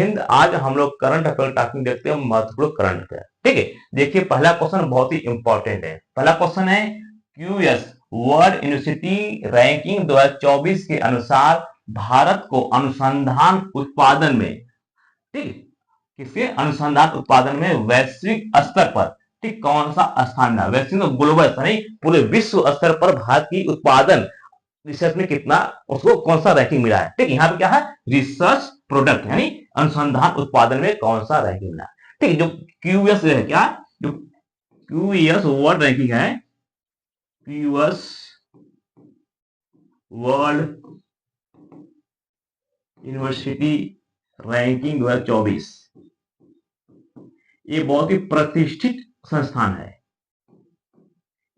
हिंद। आज हम लोग करंट अफेयर टॉपिक देखते हैं, महत्वपूर्ण करंट अफेयर। ठीक है, देखिए पहला क्वेश्चन बहुत ही इंपॉर्टेंट है। पहला क्वेश्चन है क्यूएस वर्ल्ड यूनिवर्सिटी रैंकिंग 2024 के अनुसार भारत को अनुसंधान उत्पादन में, ठीक, किसके अनुसंधान उत्पादन में वैश्विक स्तर पर, ठीक, कौन सा स्थान मिला? वैश्विक ग्लोबल स्तर नहीं, पूरे विश्व स्तर पर भारत की उत्पादन रिसर्च में कितना, उसको कौन सा रैंकिंग मिला है? ठीक, यहाँ पे क्या है? रिसर्च प्रोडक्ट यानी अनुसंधान उत्पादन में कौन सा रैंकिंग मिला? ठीक, जो क्यूएस है, क्या जो क्यूएस वर्ल्ड रैंकिंग है, क्यूएस वर्ल्ड यूनिवर्सिटी रैंकिंग 2024, ये बहुत ही प्रतिष्ठित संस्थान है,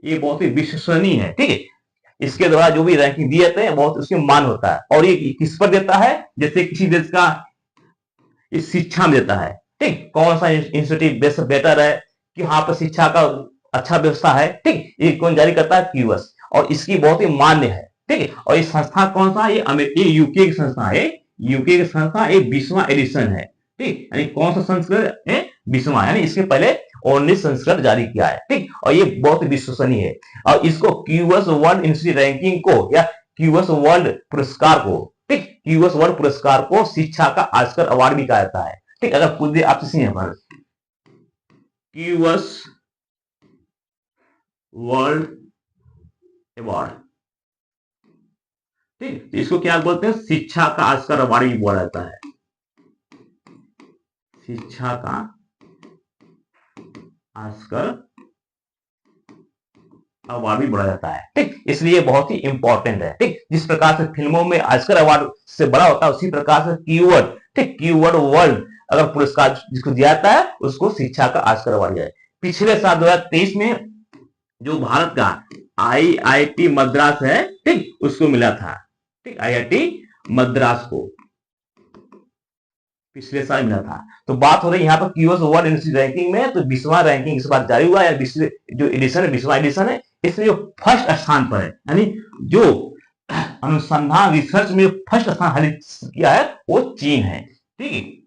ये बहुत ही विश्वसनीय है। ठीक है, इसके द्वारा जो भी रैंकिंग दिए जाते हैं बहुत उसके मान होता है। और ये किस पर देता है? जैसे किसी देश का इस शिक्षा में देता है। ठीक, कौन सा इंस्टीट्यूट बेटर है कि यहाँ पर शिक्षा का अच्छा व्यवस्था है। ठीक, ये कौन जारी करता है? क्यूएस, और इसकी बहुत ही मान्य है। ठीक है, और ये संस्था कौन सा? ये यूके की संस्था है, यूके की संस्था, ये 20वां एडिशन है। ठीक, यानी कौन सा संस्करण है? 20वां, यानी इसके पहले 19 संस्करण जारी किया है। ठीक, और ये बहुत विश्वसनीय है। और इसको क्यूएस वर्ल्ड यूनिवर्सिटी रैंकिंग को या क्यूएस वर्ल्ड पुरस्कार को, ठीक, क्यूएस वर्ल्ड पुरस्कार को शिक्षा का ऑस्कर अवार्ड भी कहा जाता है। ठीक, अगर पूछ दे आपसे यहाँ पर क्यूएस वर्ल्ड अवार्ड, ठीक, इसको क्या बोलते हैं? शिक्षा का ऑस्कर अवार्ड भी बोला जाता है, शिक्षा का ऑस्कर अवार्ड भी बोला जाता है। ठीक, इसलिए बहुत ही इंपॉर्टेंट है। ठीक, जिस प्रकार से फिल्मों में ऑस्कर अवार्ड से बड़ा होता है, उसी प्रकार से कीवर्ड, ठीक, कीवर्ड वर्ल्ड अगर पुरस्कार जिसको दिया जाता है उसको शिक्षा का ऑस्कर अवार्ड दिया है। पिछले साल 2023 में जो भारत का आईआईटी मद्रास है, ठीक, उसको मिला था। ठीक, आईआईटी मद्रास को पिछले साल मिला था। तो बात हो रही है यहाँ पर क्यूएस वर्ल्ड यूनिवर्सिटी रैंकिंग में, तो 20वां रैंकिंग इस बार जारी हुआ है, जो एडिशन है 20वां एडिशन है। इसमें जो फर्स्ट स्थान पर है, यानी जो अनुसंधान रिसर्च में फर्स्ट स्थान हासिल किया है वो चीन है। ठीक,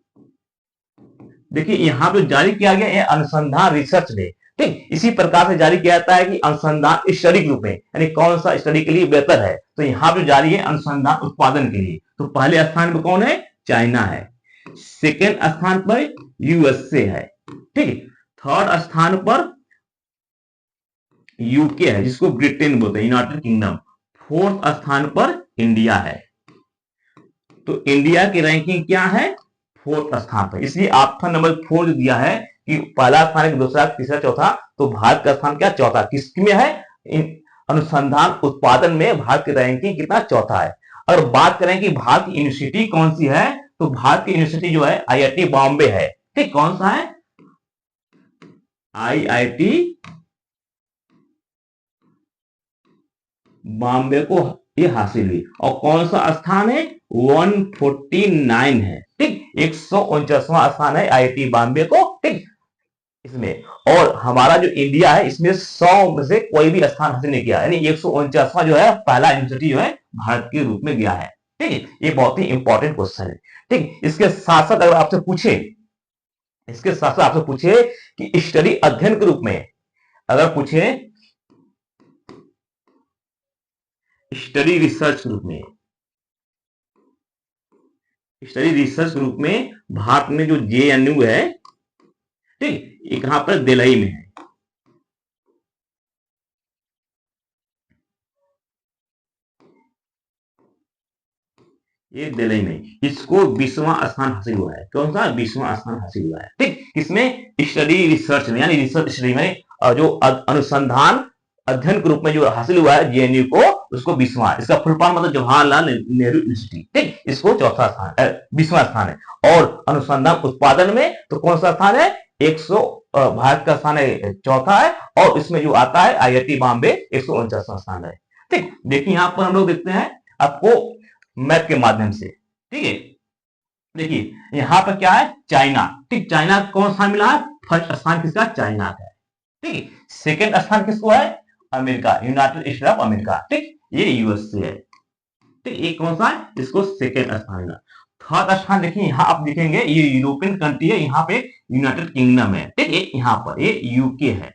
देखिए यहाँ पे जारी किया गया है अनुसंधान रिसर्च में। ठीक, इसी प्रकार से जारी किया जाता है कि अनुसंधान स्टडी के रूप में, यानी कौन सा स्टडी के लिए बेहतर है। तो यहाँ पे जारी है अनुसंधान उत्पादन के लिए। तो पहले स्थान पर कौन है? चाइना है। सेकेंड स्थान पर यूएसए है। ठीक, थर्ड स्थान पर यूके है, जिसको ब्रिटेन बोलते हैं, यूनाइटेड किंगडम। फोर्थ स्थान पर इंडिया है। तो इंडिया की रैंकिंग क्या है? फोर्थ स्थान पर। इसलिए ऑप्शन नंबर 4 जो दिया है कि पहला स्थान है, दूसरा, तीसरा, चौथा, तो भारत का स्थान क्या? चौथा। किसमें है? अनुसंधान उत्पादन में भारत की रैंकिंग कितना? चौथा है। अगर बात करें कि भारत की यूनिवर्सिटी कौन सी है, तो भारत की यूनिवर्सिटी जो है आईआईटी बॉम्बे है। ठीक, कौन सा है? आईआईटी बॉम्बे को ये हासिल हुई। और कौन सा स्थान है? 149 है। ठीक, 149वां स्थान है आईआईटी बॉम्बे को। ठीक, इसमें, और हमारा जो इंडिया है इसमें 100 में से कोई भी स्थान हासिल नहीं किया, यानी 149वां जो है पहला यूनिवर्सिटी जो है भारत के रूप में गया है। ठीक है, ये बहुत ही इंपॉर्टेंट क्वेश्चन है। ठीक, इसके साथ साथ अगर आपसे पूछे, इसके साथ साथ आपसे पूछे कि स्टडी अध्ययन के रूप में, अगर पूछे स्टडी रिसर्च ग्रुप में, स्टडी रिसर्च ग्रुप में भारत में जो जेएनयू है, ठीक, ये कहां पर? दिल्ली में है। ये दिल्ली में, इसको 20वां स्थान हासिल हुआ है। कौन सा? 20वां स्थान हासिल हुआ है। ठीक, किसमें? स्टडी रिसर्च में, यानी रिसर्च स्टडी में, जो अनुसंधान अध्ययन के रूप में जो हासिल हुआ है जेएनयू को, उसको 20वां। इसका फुल फॉर्म मतलब जवाहरलाल नेहरू यूनिवर्सिटी। ठीक, इसको चौथा स्थान, 20वां स्थान है। और अनुसंधान उत्पादन में तो कौन सा स्थान है? 100, भारत का स्थान है चौथा है। और इसमें जो आता है आईआईटी बॉम्बे 149वां स्थान है। ठीक, देखिए यहां पर हम लोग देखते हैं आपको मैप के माध्यम से। ठीक है, देखिए यहां पर क्या है? चाइना। ठीक, चाइना कौन सा मिला है? फर्स्ट स्थान किसका? चाइना का है। ठीक, सेकेंड स्थान किसको है? America, United state of America. ठीक, ये यूएसए है। ठीक, ये कौन सा है? इसको सेकेंड स्थान मिला। थर्ड स्थान देखिए यहाँ आप देखेंगे ये यूरोपियन कंट्री है, यहाँ पे यूनाइटेड किंगडम है, ठीक है, यहाँ पर ये यूके है।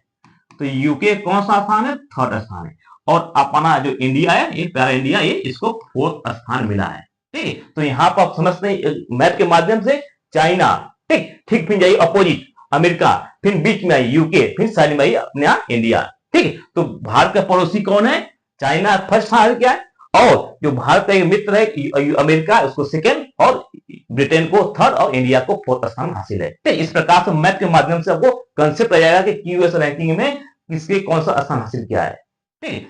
तो यूके कौन सा स्थान है? थर्ड स्थान है। और अपना जो इंडिया है, ये प्यारा इंडिया, ये इसको फोर्थ स्थान मिला है, ठीक है। तो यहाँ पर आप समझते हैं मैप के माध्यम से चाइना, ठीक ठीक, फिर जाइए अपोजिट अमेरिका, फिर बीच में आई यूके, फिर साइड में आई अपना इंडिया, ठीक है। तो भारत का पड़ोसी कौन है? चाइना फर्स्ट स्थान क्या है, और जो भारत का एक मित्र है अमेरिका, उसको सेकेंड, और ब्रिटेन को थर्ड, और इंडिया को फोर्थ स्थान हासिल है। तो इस प्रकार से मैप के माध्यम से आपको कंसेप्ट आ जाएगा कि क्यूएस रैंकिंग में किसके कौन सा स्थान हासिल किया है, ठीक है।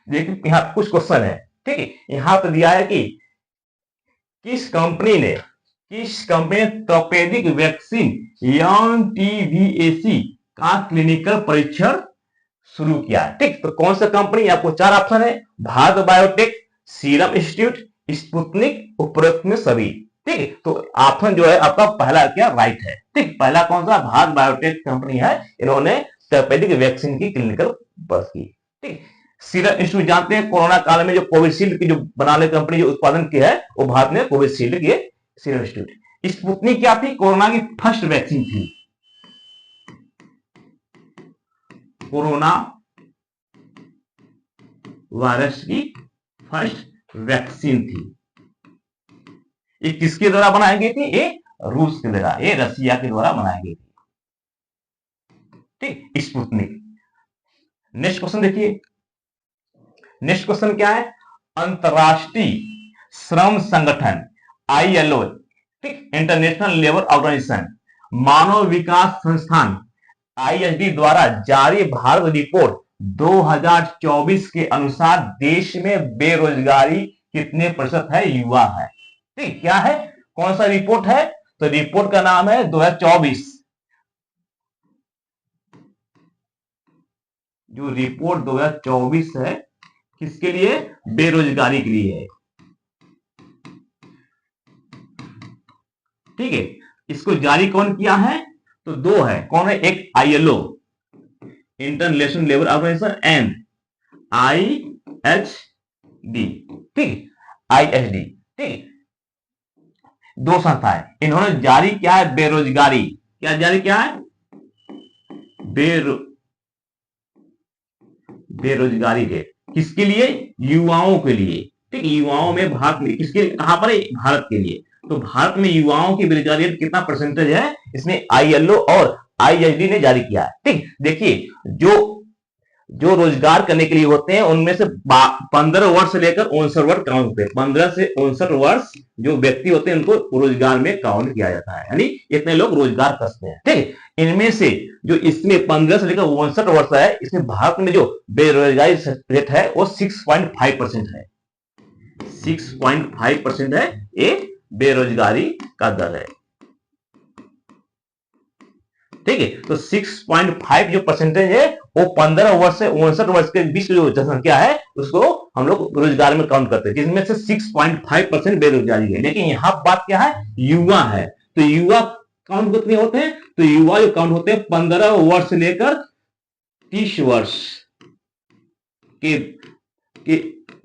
देखिए यहाँ कुछ क्वेश्चन है, ठीक है। यहाँ पर दिया है कि किस कंपनी ने तपेदिक वैक्सीन टीवीएसी का क्लिनिकल परीक्षण शुरू किया है, ठीक। तो कौन सा कंपनी? आपको चार ऑप्शन है, Bharat biotech, serum institute, Sputnik, उपरोक्त में सभी, ठीक है। तो ऑप्शन जो है आपका पहला क्या राइट है, ठीक। पहला कौन सा? भारत बायोटेक कंपनी है, इन्होंने तपेदिक वैक्सीन की क्लिनिकल बस की, ठीक। सीरम इंस्टीट्यूट जानते हैं कोरोना काल में जो कोविशील्ड की जो बनाने कंपनी जो उत्पादन की है, वो भारत में कोविशील्ड की सीरम इंस्टीट्यूट। स्पुतनिक क्या थी? कोरोना की फर्स्ट वैक्सीन थी, कोरोना वायरस की फर्स्ट वैक्सीन थी। ये किसके द्वारा बनाई गई थी? ये रूस के द्वारा, ये रसिया के द्वारा बनाई गई थी, ठीक, स्पुतनिक। नेक्स्ट क्वेश्चन देखिए, नेक्स्ट क्वेश्चन क्या है? अंतरराष्ट्रीय श्रम संगठन आईएलओ, ठीक, इंटरनेशनल लेबर ऑर्गेनाइजेशन, मानव विकास संस्थान आईएसडी द्वारा जारी भारत रिपोर्ट 2024 के अनुसार देश में बेरोजगारी कितने प्रतिशत है? युवा है, ठीक। क्या है? कौन सा रिपोर्ट है? तो रिपोर्ट का नाम है 2024, जो रिपोर्ट 2024 है, किसके लिए? बेरोजगारी के लिए है, ठीक है। इसको जारी कौन किया है? तो दो है, कौन है? एक ILO international labour organisation, and IHD, ठीक, आईएचडी, ठीक, दो संस्था है, इन्होंने जारी किया है बेरोजगारी, क्या जारी किया है? बेरोजगारी रेट, किसके लिए? युवाओं के लिए, ठीक, युवाओं में भारत में, किसके लिए? कहां पर? भारत के लिए। तो भारत में युवाओं की बेरोजगारी रेट कितना परसेंटेज है? इसमें आईएलओ और आईएचडी ने जारी किया है, ठीक। देखिए जो रोजगार करने के लिए होते हैं उनमें से 15 वर्ष से लेकर 59 वर्ष काउंट होते हैं, 15 से 59 वर्ष जो व्यक्ति होते हैं उनको रोजगार में काउंट किया जाता है, यानी इतने लोग रोजगार करते हैं, ठीक। इनमें से जो इसमें 15 से लेकर 59 वर्ष है, इसमें भारत में जो बेरोजगारी रेट है वो 6.5% है, 6.5% है, ये बेरोजगारी का दर है, ठीक है। तो 6.5 जो परसेंटेज है वो 15 वर्ष से 59 वर्ष के बीच जो जनसंख्या है उसको हम लोग रोजगार में काउंट करते हैं, जिसमें से 6.5% बेरोजगारी है। लेकिन यहाँ बात क्या है? युवा है। तो युवा काउंट कितने होते हैं? तो युवा जो काउंट होते हैं 15 वर्ष से लेकर 30 वर्ष के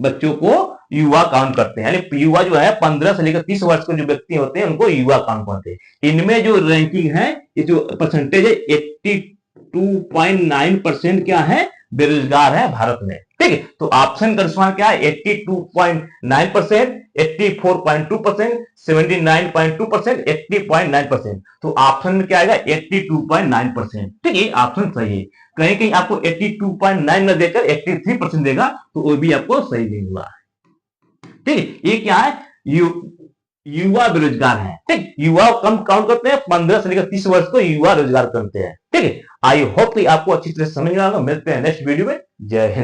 बच्चों को युवा काउंट करते हैं, यानी युवा जो है 15 से लेकर 30 वर्ष के जो व्यक्ति होते हैं उनको युवा काउंट करते हैं। इनमें जो रैंकिंग है, ये जो परसेंटेज है 82.9% क्या है? बेरोजगार है भारत में, ठीक है। तो ऑप्शन का रिस्पॉन्स क्या है? 82.9%, 84.2%, 79.2%, 80.9%। तो ऑप्शन में क्या आएगा? 82.9%, ठीक है, ऑप्शन सही है। कहीं कहीं आपको 82.9 न देकर 83% देगा तो वो भी आपको सही नहीं हुआ, ठीक है। ये क्या है? युवा बेरोजगार है, ठीक। युवा कम काउंट करते हैं, 15 से लेकर 30 वर्ष को युवा रोजगार करते हैं, ठीक है। आई होप कि आपको अच्छी तरह समझ में आएगा। मिलते हैं नेक्स्ट वीडियो में। जय हिंद।